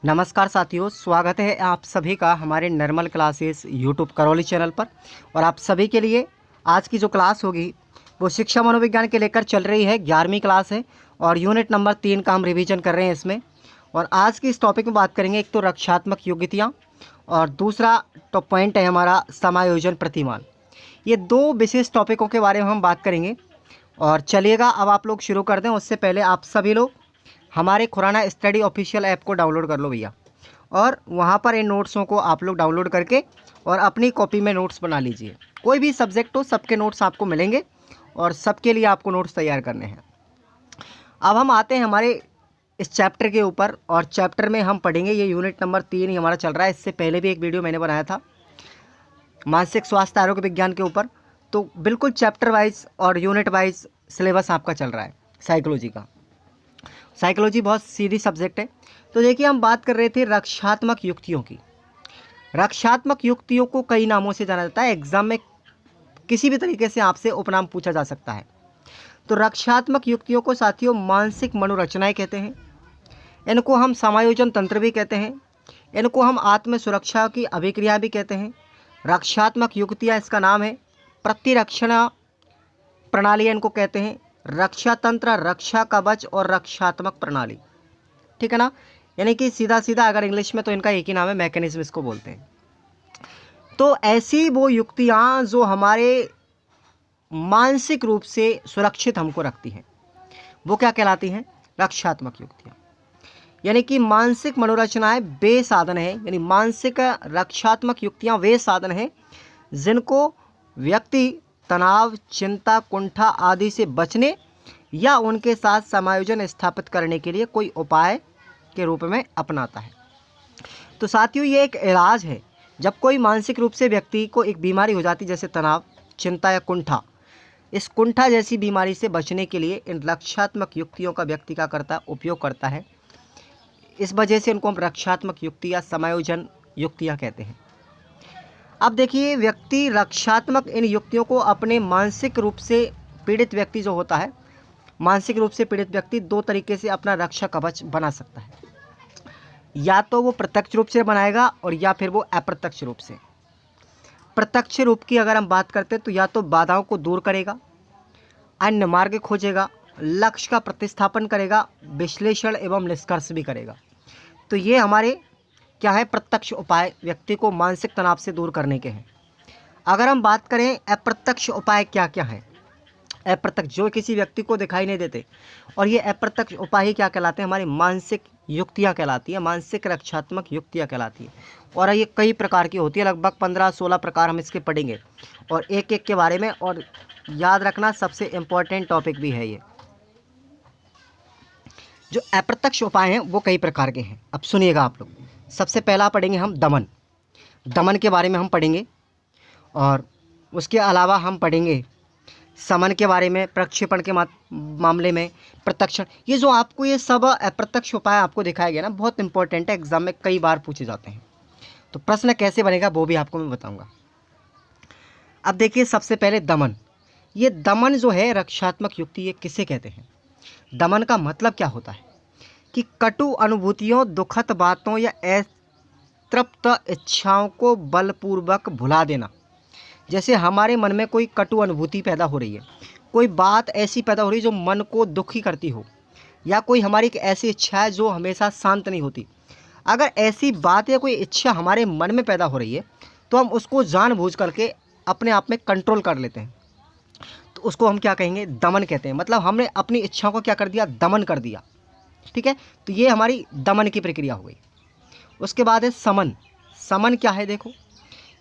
नमस्कार साथियों, स्वागत है आप सभी का हमारे normal classes YouTube Karauli channel पर। और आप सभी के लिए आज की जो क्लास होगी वो शिक्षा मनोविज्ञान के लेकर चल रही है। 11वीं क्लास है और यूनिट नंबर 3 का हम रिवीजन कर रहे हैं इसमें। और आज की इस टॉपिक में बात करेंगे, एक तो रक्षात्मक योग्यताएँ और दूसरा टॉप पॉइंट है हमारा समायोजन प्रतिमान। ये दो विशेष टॉपिकों के बारे में हम बात करेंगे। और चलिएगा अब आप लोग शुरू कर दें। उससे पहले आप सभी लोग हमारे खुराना स्टडी ऑफिशियल ऐप को डाउनलोड कर लो भैया, और वहाँ पर इन नोट्सों को आप लोग डाउनलोड करके और अपनी कॉपी में नोट्स बना लीजिए। कोई भी सब्जेक्ट हो, सबके नोट्स आपको मिलेंगे और सबके लिए आपको नोट्स तैयार करने हैं। अब हम आते हैं हमारे इस चैप्टर के ऊपर, और चैप्टर में हम पढ़ेंगे, ये यूनिट नंबर 3 ही हमारा चल रहा है। इससे पहले भी एक वीडियो मैंने बनाया था मानसिक स्वास्थ्य आरोग्य विज्ञान के ऊपर। तो बिल्कुल चैप्टर वाइज और यूनिट वाइज सिलेबस आपका चल रहा है साइकोलॉजी का। साइकोलॉजी बहुत सीधी सब्जेक्ट है। तो देखिए, हम बात कर रहे थे रक्षात्मक युक्तियों की। रक्षात्मक युक्तियों को कई नामों से जाना जाता है। एग्जाम में किसी भी तरीके से आपसे उपनाम पूछा जा सकता है। तो रक्षात्मक युक्तियों को साथियों मानसिक मनोरचनाएं कहते हैं। इनको हम समायोजन तंत्र भी कहते हैं। इनको हम आत्म सुरक्षा की अभिक्रिया भी कहते हैं। रक्षात्मक युक्तियाँ, इसका नाम है प्रतिरक्षण प्रणाली, इनको कहते हैं रक्षा तंत्र, रक्षा कवच और रक्षात्मक प्रणाली। ठीक है ना। यानी कि सीधा सीधा अगर इंग्लिश में तो इनका एक ही नाम है, मैकेनिज्म इसको बोलते हैं। तो ऐसी वो युक्तियाँ जो हमारे मानसिक रूप से सुरक्षित हमको रखती हैं, वो क्या कहलाती हैं? रक्षात्मक युक्तियाँ। यानी कि मानसिक मनोरचनाएं वे साधन हैं, यानी मानसिक रक्षात्मक युक्तियाँ वे साधन हैं जिनको व्यक्ति तनाव, चिंता, कुंठा आदि से बचने या उनके साथ समायोजन स्थापित करने के लिए कोई उपाय के रूप में अपनाता है। तो साथियों, ये एक इलाज है। जब कोई मानसिक रूप से व्यक्ति को एक बीमारी हो जाती, जैसे तनाव, चिंता या कुंठा, इस कुंठा जैसी बीमारी से बचने के लिए इन रक्षात्मक युक्तियों का व्यक्ति क्या करता है? उपयोग करता है। इस वजह से इनको हम रक्षात्मक युक्ति या समायोजन युक्तियाँ कहते हैं। अब देखिए, व्यक्ति रक्षात्मक इन युक्तियों को अपने मानसिक रूप से पीड़ित व्यक्ति जो होता है, मानसिक रूप से पीड़ित व्यक्ति दो तरीके से अपना रक्षा कवच बना सकता है। या तो वो प्रत्यक्ष रूप से बनाएगा और या फिर वो अप्रत्यक्ष रूप से। प्रत्यक्ष रूप की अगर हम बात करते हैं तो या तो बाधाओं को दूर करेगा, अन्य मार्ग खोजेगा, लक्ष्य का प्रतिस्थापन करेगा, विश्लेषण एवं निष्कर्ष भी करेगा। तो ये हमारे क्या है? प्रत्यक्ष उपाय व्यक्ति को मानसिक तनाव से दूर करने के हैं। अगर हम बात करें अप्रत्यक्ष उपाय क्या क्या है, अप्रत्यक्ष जो किसी व्यक्ति को दिखाई नहीं देते, और ये अप्रत्यक्ष उपाय ही क्या कहलाते हैं? हमारी मानसिक युक्तियाँ कहलाती है, मानसिक रक्षात्मक युक्तियाँ कहलाती है। और ये कई प्रकार की होती है, लगभग 15-16 प्रकार हम इसके पढ़ेंगे और एक एक के बारे में। और याद रखना, सबसे इम्पोर्टेंट टॉपिक भी है ये। जो अप्रत्यक्ष उपाय हैं वो कई प्रकार के हैं। अब सुनिएगा आप लोग। सबसे पहला पढ़ेंगे हम दमन। दमन के बारे में हम पढ़ेंगे, और उसके अलावा हम पढ़ेंगे समन के बारे में, प्रक्षेपण के मामले में प्रत्यक्षण। ये जो आपको ये सब अप्रत्यक्ष उपाय आपको दिखाया गया ना, बहुत इंपॉर्टेंट है, एग्जाम में कई बार पूछे जाते हैं। तो प्रश्न कैसे बनेगा वो भी आपको मैं बताऊंगा। अब देखिए, सबसे पहले दमन। ये दमन जो है रक्षात्मक युक्ति, ये किसे कहते हैं? दमन का मतलब क्या होता है? कि कटु अनुभूतियों, दुखद बातों या अतृप्त इच्छाओं को बलपूर्वक भुला देना। जैसे हमारे मन में कोई कटु अनुभूति पैदा हो रही है, कोई बात ऐसी पैदा हो रही है जो मन को दुखी करती हो, या कोई हमारी एक ऐसी इच्छा है जो हमेशा शांत नहीं होती। अगर ऐसी बात या कोई इच्छा हमारे मन में पैदा हो रही है तो हम उसको जानबूझ करके अपने आप में कंट्रोल कर लेते हैं। तो उसको हम क्या कहेंगे? दमन कहते हैं। मतलब हमने अपनी इच्छाओं को क्या कर दिया? दमन कर दिया। ठीक है। तो ये हमारी दमन की प्रक्रिया हो गई। उसके बाद है समन। समन क्या है? देखो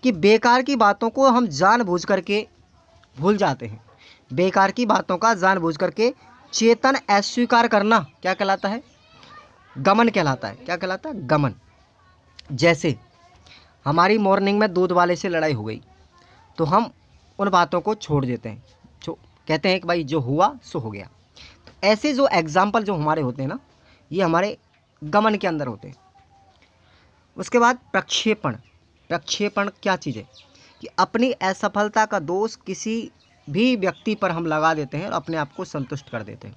कि बेकार की बातों को हम जानबूझ करके भूल जाते हैं। बेकार की बातों का जानबूझ करके चेतन अस्वीकार करना क्या कहलाता है? गमन कहलाता है। क्या कहलाता है? गमन। जैसे हमारी मॉर्निंग में दूध वाले से लड़ाई हो गई, तो हम उन बातों को छोड़ देते हैं, जो कहते हैं कि भाई जो हुआ सो हो गया। तो ऐसे जो एग्जाम्पल जो हमारे होते हैं ना, ये हमारे गमन के अंदर होते हैं। उसके बाद प्रक्षेपण। प्रक्षेपण क्या चीज़ है? कि अपनी असफलता का दोष किसी भी व्यक्ति पर हम लगा देते हैं और अपने आप को संतुष्ट कर देते हैं।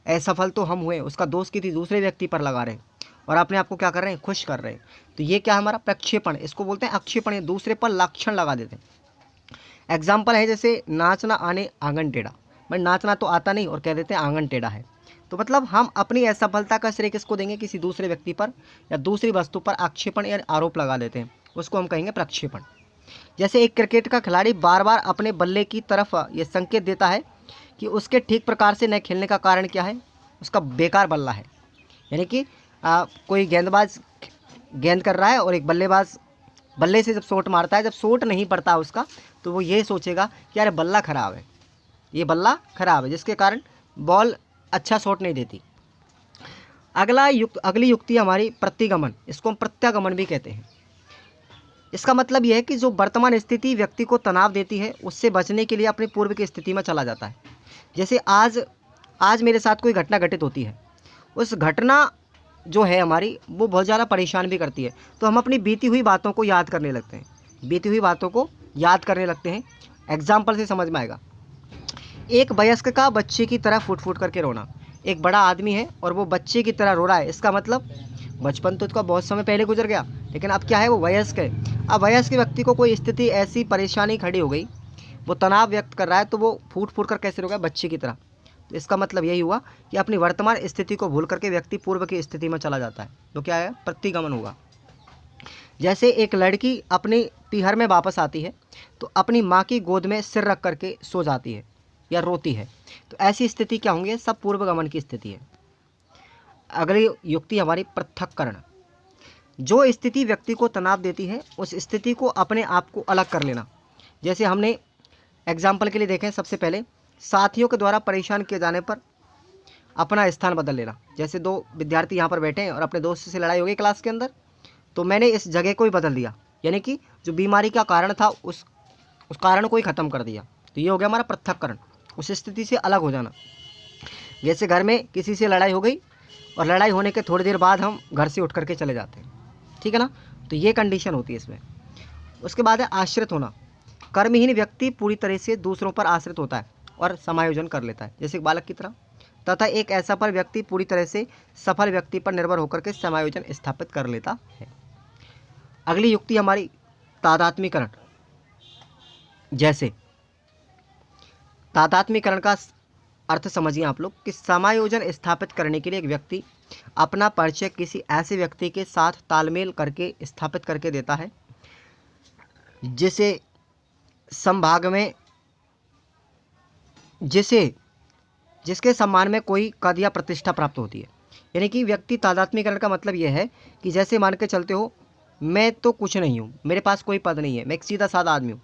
असफल तो हम हुए, उसका दोष किसी दूसरे व्यक्ति पर लगा रहे हैं और अपने आप को क्या कर रहे हैं, खुश कर रहे हैं। तो ये क्या है हमारा प्रक्षेपण, इसको बोलते हैं अक्षेपण, ये दूसरे पर लक्षण लगा देते हैं। एग्जाम्पल है जैसे नाचना आने आंगन टेढ़ा, भाई नाचना तो आता नहीं और कह देते हैं आंगन टेढ़ा है। तो मतलब हम अपनी असफलता का श्रेय किसको देंगे, किसी दूसरे व्यक्ति पर या दूसरी वस्तु पर आक्षेपण या आरोप लगा देते हैं, उसको हम कहेंगे प्रक्षेपण। जैसे एक क्रिकेट का खिलाड़ी बार बार अपने बल्ले की तरफ ये संकेत देता है कि उसके ठीक प्रकार से न खेलने का कारण क्या है, उसका बेकार बल्ला है। यानी कि कोई गेंदबाज गेंद कर रहा है और एक बल्लेबाज बल्ले से जब शॉट मारता है, जब शॉट नहीं पड़ता उसका, तो वो ये सोचेगा कि यार बल्ला ख़राब है, ये बल्ला ख़राब है, जिसके कारण बॉल अच्छा शॉट नहीं देती। अगली युक्ति हमारी प्रतिगमन, इसको हम प्रत्यागमन भी कहते हैं। इसका मतलब यह है कि जो वर्तमान स्थिति व्यक्ति को तनाव देती है, उससे बचने के लिए अपनी पूर्व की स्थिति में चला जाता है। जैसे आज मेरे साथ कोई घटना घटित होती है, उस घटना जो है हमारी वो बहुत ज़्यादा परेशान भी करती है, तो हम अपनी बीती हुई बातों को याद करने लगते हैं, बीती हुई बातों को याद करने लगते हैं। एग्जाम्पल से समझ में आएगा। एक वयस्क का बच्चे की तरह फूट फूट करके रोना, एक बड़ा आदमी है और वो बच्चे की तरह रो रहा है, इसका मतलब बचपन तो उसका बहुत समय पहले गुजर गया, लेकिन अब क्या है, वो वयस्क है। अब वयस्क व्यक्ति को कोई स्थिति ऐसी परेशानी खड़ी हो गई, वो तनाव व्यक्त कर रहा है, तो वो फूट फूट कर कैसे रो गया, बच्चे की तरह। तो इसका मतलब यही हुआ कि अपनी वर्तमान स्थिति को भूल करके व्यक्ति पूर्व की स्थिति में चला जाता है, तो क्या है, प्रतिगमन होगा। जैसे एक लड़की अपनी पीहर में वापस आती है, तो अपनी माँ की गोद में सिर रख करके सो जाती है या रोती है, तो ऐसी स्थिति क्या होंगी, सब पूर्वगमन की स्थिति है। अगली युक्ति हमारी पृथक्करण, जो स्थिति व्यक्ति को तनाव देती है, उस स्थिति को अपने आप को अलग कर लेना। जैसे हमने एग्जाम्पल के लिए देखें, सबसे पहले साथियों के द्वारा परेशान किए जाने पर अपना स्थान बदल लेना। जैसे दो विद्यार्थी यहाँ पर बैठे हैं और अपने दोस्त से लड़ाई हो गई क्लास के अंदर, तो मैंने इस जगह को ही बदल दिया, यानी कि जो बीमारी का कारण था उस कारण को ही ख़त्म कर दिया। तो ये हो गया हमारा पृथक्करण, उस स्थिति से अलग हो जाना। जैसे घर में किसी से लड़ाई हो गई और लड़ाई होने के थोड़ी देर बाद हम घर से उठ करके चले जाते हैं, ठीक है ना, तो ये कंडीशन होती है इसमें। उसके बाद है आश्रित होना, कर्महीन व्यक्ति पूरी तरह से दूसरों पर आश्रित होता है और समायोजन कर लेता है, जैसे बालक की तरह। तथा एक ऐसा पर व्यक्ति पूरी तरह से सफल व्यक्ति पर निर्भर होकर के समायोजन स्थापित कर लेता है। अगली युक्ति हमारी तादात्म्यकरण। जैसे तादात्म्यकरण का अर्थ समझिए आप लोग कि समायोजन स्थापित करने के लिए एक व्यक्ति अपना परिचय किसी ऐसे व्यक्ति के साथ तालमेल करके स्थापित करके देता है जिसे संभाग में जिसके सम्मान में कोई पद या प्रतिष्ठा प्राप्त होती है। यानी कि व्यक्ति तादात्म्यकरण का मतलब यह है कि जैसे मान के चलते हो, मैं तो कुछ नहीं हूँ, मेरे पास कोई पद नहीं है, मैं एक सीधा साधा आदमी हूँ,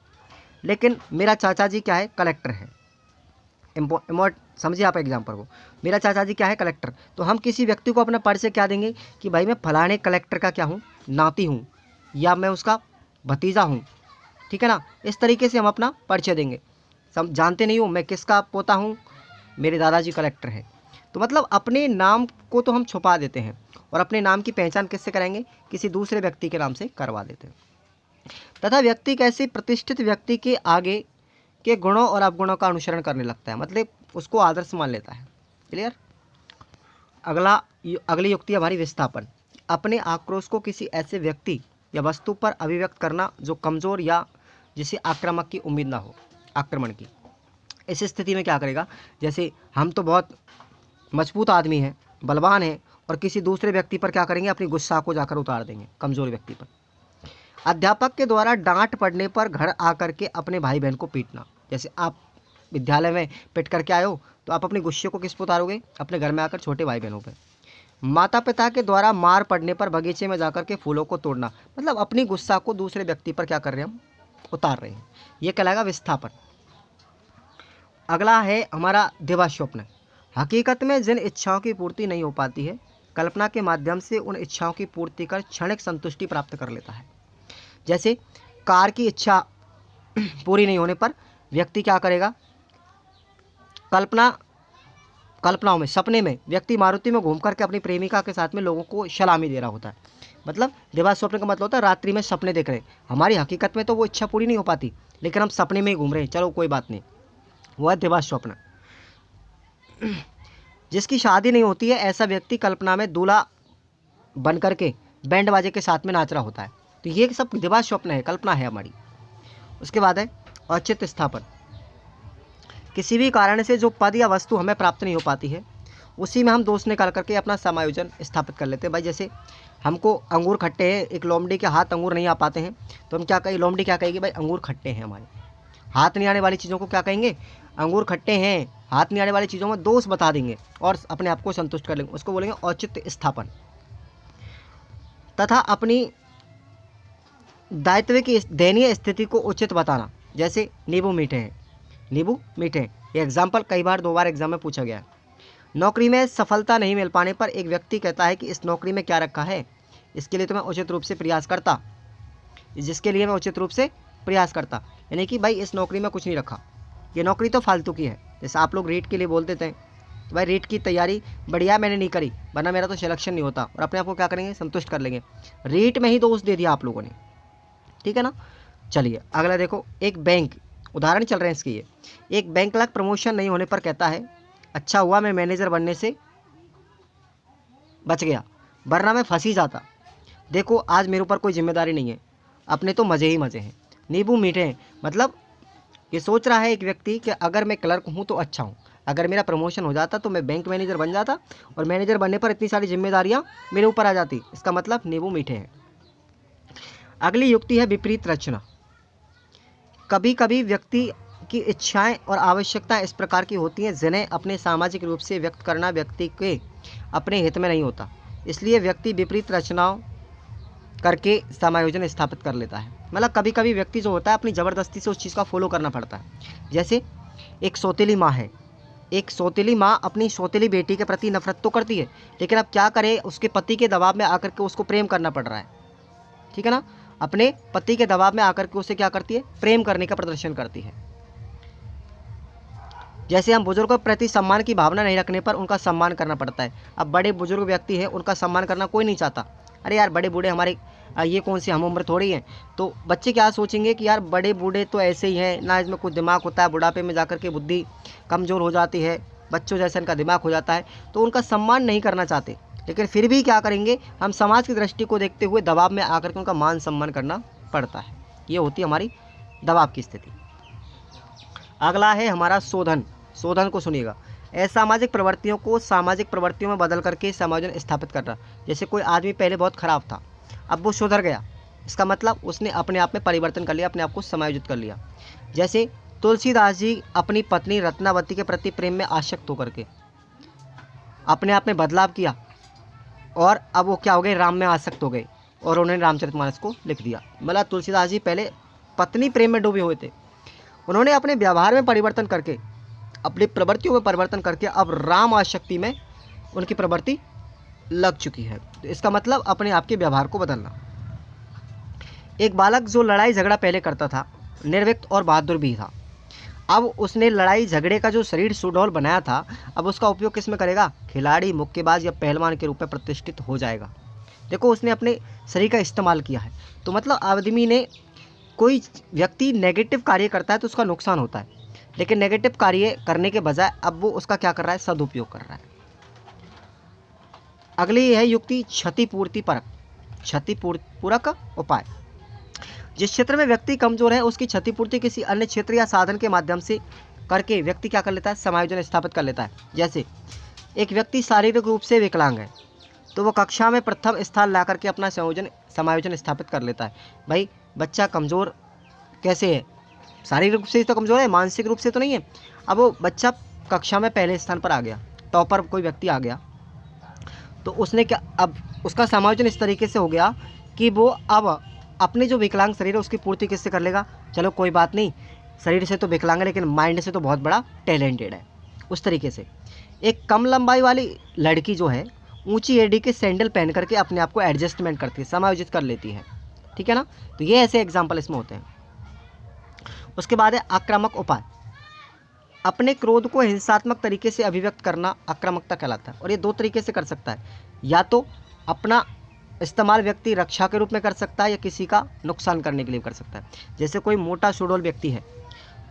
लेकिन मेरा चाचा जी क्या है, कलेक्टर है। समझिए आप एग्जाम्पल को, मेरा चाचा जी क्या है, कलेक्टर। तो हम किसी व्यक्ति को अपना परिचय क्या देंगे कि भाई मैं फलाने कलेक्टर का क्या हूँ, नाती हूँ, या मैं उसका भतीजा हूँ, ठीक है ना। इस तरीके से हम अपना परिचय देंगे। सब जानते नहीं हो मैं किसका पोता हूँ, मेरे दादाजी कलेक्टर है। तो मतलब अपने नाम को तो हम छुपा देते हैं और अपने नाम की पहचान किससे कराएंगे, किसी दूसरे व्यक्ति के नाम से करवा देते हैं। तथा व्यक्ति कैसे प्रतिष्ठित व्यक्ति के आगे के गुणों और अवगुणों का अनुसरण करने लगता है, मतलब उसको आदर्श मान लेता है। क्लियर। अगली युक्ति हमारी विस्थापन, अपने आक्रोश को किसी ऐसे व्यक्ति या वस्तु पर अभिव्यक्त करना जो कमज़ोर या जिसे आक्रामक की उम्मीद ना हो, आक्रमण की। इस स्थिति में क्या करेगा, जैसे हम तो बहुत मजबूत आदमी हैं, बलवान हैं, और किसी दूसरे व्यक्ति पर क्या करेंगे, अपनी गुस्सा को जाकर उतार देंगे कमज़ोर व्यक्ति पर। अध्यापक के द्वारा डांट पड़ने पर घर आकर के अपने भाई बहन को पीटना। जैसे आप विद्यालय में पिट करके आए हो, तो आप अपने गुस्से को किस पर उतारोगे, अपने घर में आकर छोटे भाई बहनों पर। माता पिता के द्वारा मार पड़ने पर बगीचे में जाकर के फूलों को तोड़ना, मतलब अपनी गुस्सा को दूसरे व्यक्ति पर क्या कर रहे हैं, हम उतार रहे हैं। ये कहलाएगा विस्थापन। अगला है हमारा दिवा स्वप्न, हकीकत में जिन इच्छाओं की पूर्ति नहीं हो पाती है, कल्पना के माध्यम से उन इच्छाओं की पूर्ति कर क्षणिक संतुष्टि प्राप्त कर लेता है। जैसे कार की इच्छा पूरी नहीं होने पर व्यक्ति क्या करेगा, कल्पनाओं में, सपने में व्यक्ति मारुति में घूम करके अपनी प्रेमिका के साथ में लोगों को सलामी दे रहा होता है। मतलब दिवा स्वप्न का मतलब होता है रात्रि में सपने देख रहे हैं। हमारी हकीकत में तो वो इच्छा पूरी नहीं हो पाती, लेकिन हम सपने में ही घूम रहे हैं, चलो कोई बात नहीं, वो है दिवा स्वप्न। जिसकी शादी नहीं होती है, ऐसा व्यक्ति कल्पना में दूल्हा बन करके बैंड बाजे के साथ में नाच रहा होता है। तो ये सब दिवा स्वप्न है, कल्पना है हमारी। उसके बाद है औचित्य स्थापन। किसी भी कारण से जो पद या वस्तु हमें प्राप्त नहीं हो पाती है, उसी में हम दोष निकाल करके अपना समायोजन स्थापित कर लेते हैं। भाई जैसे हमको अंगूर खट्टे हैं, एक लोमड़ी के हाथ अंगूर नहीं आ पाते हैं, तो हम क्या कहें, लोमड़ी क्या कहेगी, भाई अंगूर खट्टे हैं हमारे। हाथ नहीं आने वाली चीज़ों को क्या कहेंगे, अंगूर खट्टे हैं। हाथ नहीं आने वाली चीज़ों में दोष बता देंगे और अपने आप को संतुष्ट कर लेंगे, उसको बोलेंगे औचित्य स्थापन। तथा अपनी दायित्व की दयनीय स्थिति को उचित बताना। जैसे नींबू मीठे हैं, नींबू मीठे हैं, ये एग्जाम्पल कई बार 2 बार एग्जाम में पूछा गया है। नौकरी में सफलता नहीं मिल पाने पर एक व्यक्ति कहता है कि इस नौकरी में क्या रखा है, इसके लिए तो मैं उचित रूप से प्रयास करता, जिसके लिए मैं उचित रूप से प्रयास करता। यानी कि भाई इस नौकरी में कुछ नहीं रखा, ये नौकरी तो फालतू की है। जैसे आप लोग रीट के लिए बोल देते हैं, तो भाई रीट की तैयारी बढ़िया मैंने नहीं करी, वरना मेरा तो सिलेक्शन नहीं होता, और अपने आप को क्या करेंगे, संतुष्ट कर लेंगे। रीट में ही दोष दे दिया आप लोगों ने, ठीक है ना। चलिए अगला देखो, एक बैंक, उदाहरण चल रहे हैं इसके, ये एक बैंक क्लर्क प्रमोशन नहीं होने पर कहता है अच्छा हुआ मैं मैनेजर बनने से बच गया, वरना मैं फंस ही जाता। देखो आज मेरे ऊपर कोई जिम्मेदारी नहीं है, अपने तो मज़े ही मज़े हैं। नींबू मीठे हैं, मतलब ये सोच रहा है एक व्यक्ति कि अगर मैं क्लर्क हूँ तो अच्छा हूँ, अगर मेरा प्रमोशन हो जाता तो मैं बैंक मैनेजर बन जाता, और मैनेजर बनने पर इतनी सारी जिम्मेदारियाँ मेरे ऊपर आ जाती। इसका मतलब नींबू मीठे हैं। अगली युक्ति है विपरीत रचना। कभी कभी व्यक्ति की इच्छाएं और आवश्यकताएं इस प्रकार की होती हैं जिन्हें अपने सामाजिक रूप से व्यक्त करना व्यक्ति के अपने हित में नहीं होता, इसलिए व्यक्ति विपरीत रचनाओं करके समायोजन स्थापित कर लेता है। मतलब कभी कभी व्यक्ति जो होता है अपनी ज़बरदस्ती से उस चीज़ का फॉलो करना पड़ता है। जैसे एक सौतेली माँ है, एक सौतेली माँ अपनी सौतेली बेटी के प्रति नफरत तो करती है, लेकिन अब क्या करे, उसके पति के दबाव में आकर के उसको प्रेम करना पड़ रहा है, ठीक है ना। अपने पति के दबाव में आकर के उसे क्या करती है, प्रेम करने का प्रदर्शन करती है। जैसे हम बुजुर्गों के प्रति सम्मान की भावना नहीं रखने पर उनका सम्मान करना पड़ता है। अब बड़े बुजुर्ग व्यक्ति हैं, उनका सम्मान करना कोई नहीं चाहता, अरे यार बड़े बूढ़े हमारे, ये कौन सी हम उम्र थोड़ी हैं। तो बच्चे क्या सोचेंगे कि यार बड़े बूढ़े तो ऐसे ही हैं ना, इसमें कुछ दिमाग होता है, बुढ़ापे में जाकर के बुद्धि कमज़ोर हो जाती है, बच्चों जैसा इनका दिमाग हो जाता है, तो उनका सम्मान नहीं करना चाहते। लेकिन फिर भी क्या करेंगे, हम समाज की दृष्टि को देखते हुए दबाव में आकर के उनका मान सम्मान करना पड़ता है। ये होती है हमारी दबाव की स्थिति। अगला है हमारा शोधन। शोधन को सुनिएगा, असामाजिक प्रवृत्तियों को सामाजिक प्रवृत्तियों में बदल करके समायोजन स्थापित करना। जैसे कोई आदमी पहले बहुत खराब था, अब वो सुधर गया, इसका मतलब उसने अपने आप में परिवर्तन कर लिया, अपने आप को समायोजित कर लिया। जैसे तुलसीदास जी अपनी पत्नी रत्नावती के प्रति प्रेम में आसक्त होकर के अपने आप में बदलाव किया, और अब वो क्या हो गए, राम में आसक्त हो गए, और उन्होंने रामचरितमानस को लिख दिया। मतलब तुलसीदास जी पहले पत्नी प्रेम में डूबे हुए थे, उन्होंने अपने व्यवहार में परिवर्तन करके, अपनी प्रवृत्तियों में परिवर्तन करके अब राम आसक्ति में उनकी प्रवृत्ति लग चुकी है। तो इसका मतलब अपने आप के व्यवहार को बदलना। एक बालक जो लड़ाई झगड़ा पहले करता था, निर्भीक और बहादुर भी था, अब उसने लड़ाई झगड़े का जो शरीर सुडौल बनाया था, अब उसका उपयोग किस में करेगा, खिलाड़ी, मुक्केबाज या पहलवान के रूप में प्रतिष्ठित हो जाएगा। देखो उसने अपने शरीर का इस्तेमाल किया है। तो मतलब आदमी ने, कोई व्यक्ति नेगेटिव कार्य करता है तो उसका नुकसान होता है, लेकिन नेगेटिव कार्य करने के बजाय अब वो उसका क्या कर रहा है, सदुपयोग कर रहा है। अगली है युक्ति क्षतिपूर्ति परक। क्षतिपूरक उपाय। जिस क्षेत्र में व्यक्ति कमजोर है उसकी क्षतिपूर्ति किसी अन्य क्षेत्र या साधन के माध्यम से करके व्यक्ति क्या कर लेता है, समायोजन स्थापित कर लेता है। जैसे एक व्यक्ति शारीरिक रूप से विकलांग है, तो वो कक्षा में प्रथम स्थान ला करके अपना समायोजन स्थापित कर लेता है। भाई बच्चा कमज़ोर कैसे है, शारीरिक रूप से तो कमज़ोर है, मानसिक रूप से तो नहीं है। अब वो बच्चा कक्षा में पहले स्थान पर आ गया, टॉपर कोई व्यक्ति आ गया, तो उसने क्या, अब उसका समायोजन इस तरीके से हो गया कि वो अब अपने जो विकलांग शरीर है उसकी पूर्ति किससे कर लेगा, चलो कोई बात नहीं, शरीर से तो विकलांग है लेकिन माइंड से तो बहुत बड़ा टैलेंटेड है। उस तरीके से एक कम लंबाई वाली लड़की जो है ऊंची एड़ी के सैंडल पहन करके अपने आप को एडजस्टमेंट करती है, समायोजित कर लेती है, ठीक है ना। तो ये ऐसे एग्जाम्पल इसमें होते हैं। उसके बाद है आक्रामक उपाय। अपने क्रोध को हिंसात्मक तरीके से अभिव्यक्त करना आक्रामकता कहलाता है, और ये 2 तरीके से कर सकता है, या तो अपना इस्तेमाल व्यक्ति रक्षा के रूप में कर सकता है, या किसी का नुकसान करने के लिए कर सकता है। जैसे कोई मोटा सुडौल व्यक्ति है,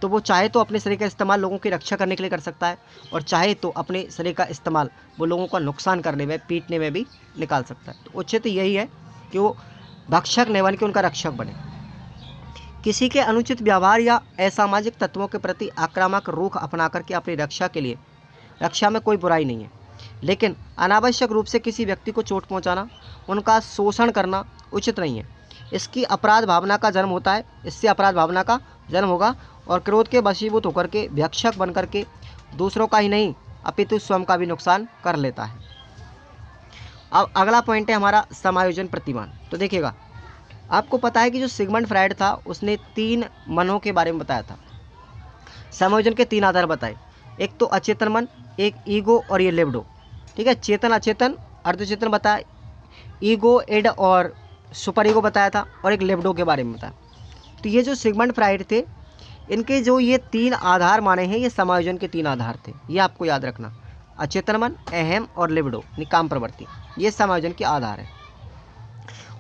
तो वो चाहे तो अपने शरीर का इस्तेमाल लोगों की रक्षा करने के लिए कर सकता है, और चाहे तो अपने शरीर का इस्तेमाल वो लोगों का नुकसान करने में, पीटने में भी निकाल सकता है। तो उचित यही है कि वो भक्षक नहीं बन के उनका रक्षक बने। किसी के अनुचित व्यवहार या असामाजिक तत्वों के प्रति आक्रामक रुख अपना करके अपनी रक्षा में कोई बुराई नहीं है, लेकिन अनावश्यक रूप से किसी व्यक्ति को चोट पहुंचाना, उनका शोषण करना उचित नहीं है। इसकी अपराध भावना का जन्म होता है, इससे अपराध भावना का जन्म होगा और क्रोध के वशीभूत होकर के भक्षक बन करके दूसरों का ही नहीं अपितु स्वयं का भी नुकसान कर लेता है। अब अगला पॉइंट है हमारा समायोजन प्रतिमान। तो देखिएगा, आपको पता है कि जो सिगमंड फ्रायड था उसने 3 मनों के बारे में बताया था। समायोजन के 3 आधार बताए, एक तो अचेतन मन, एक ईगो और ये लिबिडो। ठीक है, चेतन, अचेतन, अर्धचेतन बताया, ईगो, एड और सुपर ईगो बताया था, और एक लिबिडो के बारे में बताया। तो ये जो सिगमंड फ्रायड थे, इनके जो ये 3 आधार माने हैं, ये समायोजन के 3 आधार थे। ये आपको याद रखना, अचेतन मन, अहम और लिबिडो यानी काम प्रवृत्ति, ये समायोजन के आधार है।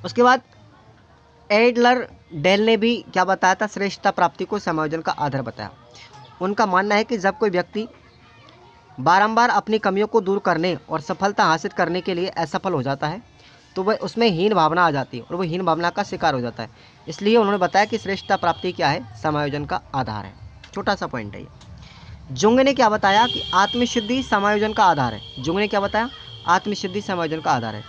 उसके बाद एडलर डेल ने भी क्या बताया था, श्रेष्ठता प्राप्ति को समायोजन का आधार बताया। उनका मानना है कि जब कोई व्यक्ति बारंबार अपनी कमियों को दूर करने और सफलता हासिल करने के लिए असफल हो जाता है, तो वह उसमें हीन भावना आ जाती है और वह हीन भावना का शिकार हो जाता है। इसलिए उन्होंने बताया कि श्रेष्ठता प्राप्ति क्या है, समायोजन का आधार है। छोटा सा पॉइंट है ये। जुंग ने क्या बताया कि आत्मसिद्धि समायोजन का आधार है। जुंग ने क्या बताया, आत्मसिद्धि समायोजन का आधार है।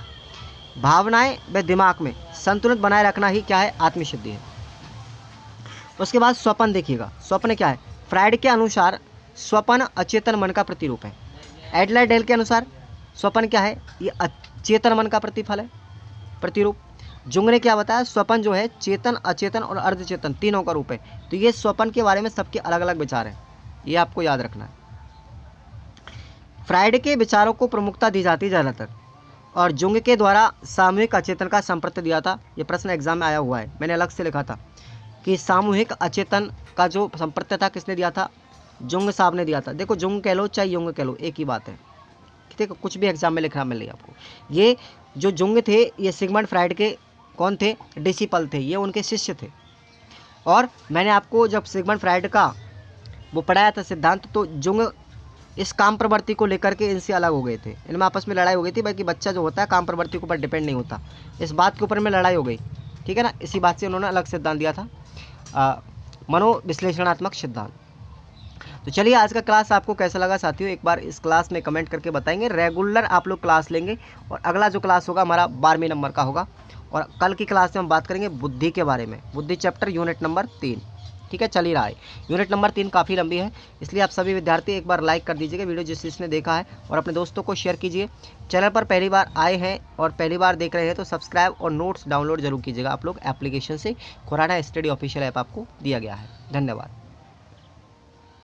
भावनाएं व दिमाग में संतुलन बनाए रखना ही क्या है, आत्मसिद्धि है। उसके बाद स्वप्न देखिएगा, स्वप्न क्या है, फ्रायड के अनुसार स्वप्न अचेतन मन का प्रतिरूप है। एडलर डेल के अनुसार स्वप्न क्या है, ये अचेतन मन का प्रतिफल है, प्रतिरूप। जुंग ने क्या बताया, स्वप्न जो है चेतन, अचेतन और अर्धचेतन तीनों का रूप है। तो ये स्वप्न के बारे में सबके अलग अलग विचार हैं, ये आपको याद रखना है। फ्रायड के विचारों को प्रमुखता दी जाती है ज़्यादातर, और जुंग के द्वारा सामूहिक अचेतन का संप्रत्य दिया था। ये प्रश्न एग्जाम में आया हुआ है, मैंने अलग से लिखा था कि सामूहिक अचेतन का जो संप्रत्य था किसने दिया था, जुंग साहब ने दिया था। देखो, जुंग कह लो चाहे युंग कह लो, एक ही बात है। देखो, कुछ भी एग्जाम में लिखा मिल रही आपको। ये जो जुंग थे, ये सिगमंड फ्रायड के कौन थे, डिसिपल थे, ये उनके शिष्य थे। और मैंने आपको जब सिगमंड फ्रायड का वो पढ़ाया था सिद्धांत, तो जुंग इस काम प्रवृत्ति को लेकर के इनसे अलग हो गए थे। इनमें आपस में लड़ाई हो गई थी, बाकी बच्चा जो होता है काम प्रवृत्ति के ऊपर डिपेंड नहीं होता, इस बात के ऊपर में लड़ाई हो गई। ठीक है ना, इसी बात से उन्होंने अलग सिद्धांत दिया था, मनोविश्लेषणात्मक सिद्धांत। तो चलिए, आज का क्लास आपको कैसा लगा साथियों, एक बार इस क्लास में कमेंट करके बताएंगे। रेगुलर आप लोग क्लास लेंगे, और अगला जो क्लास होगा हमारा 12वें नंबर का होगा। और कल की क्लास में हम बात करेंगे बुद्धि के बारे में, बुद्धि चैप्टर यूनिट नंबर 3। ठीक है, चल ही रहा है। यूनिट नंबर 3 काफ़ी लंबी है, इसलिए आप सभी विद्यार्थी एक बार लाइक कर दीजिएगा वीडियो जिसने देखा है, और अपने दोस्तों को शेयर कीजिए। चैनल पर पहली बार आए हैं और पहली बार देख रहे हैं तो सब्सक्राइब और नोट्स डाउनलोड जरूर कीजिएगा आप लोग एप्लीकेशन से। खुराना स्टडी ऑफिशियल ऐप आपको दिया गया है। धन्यवाद।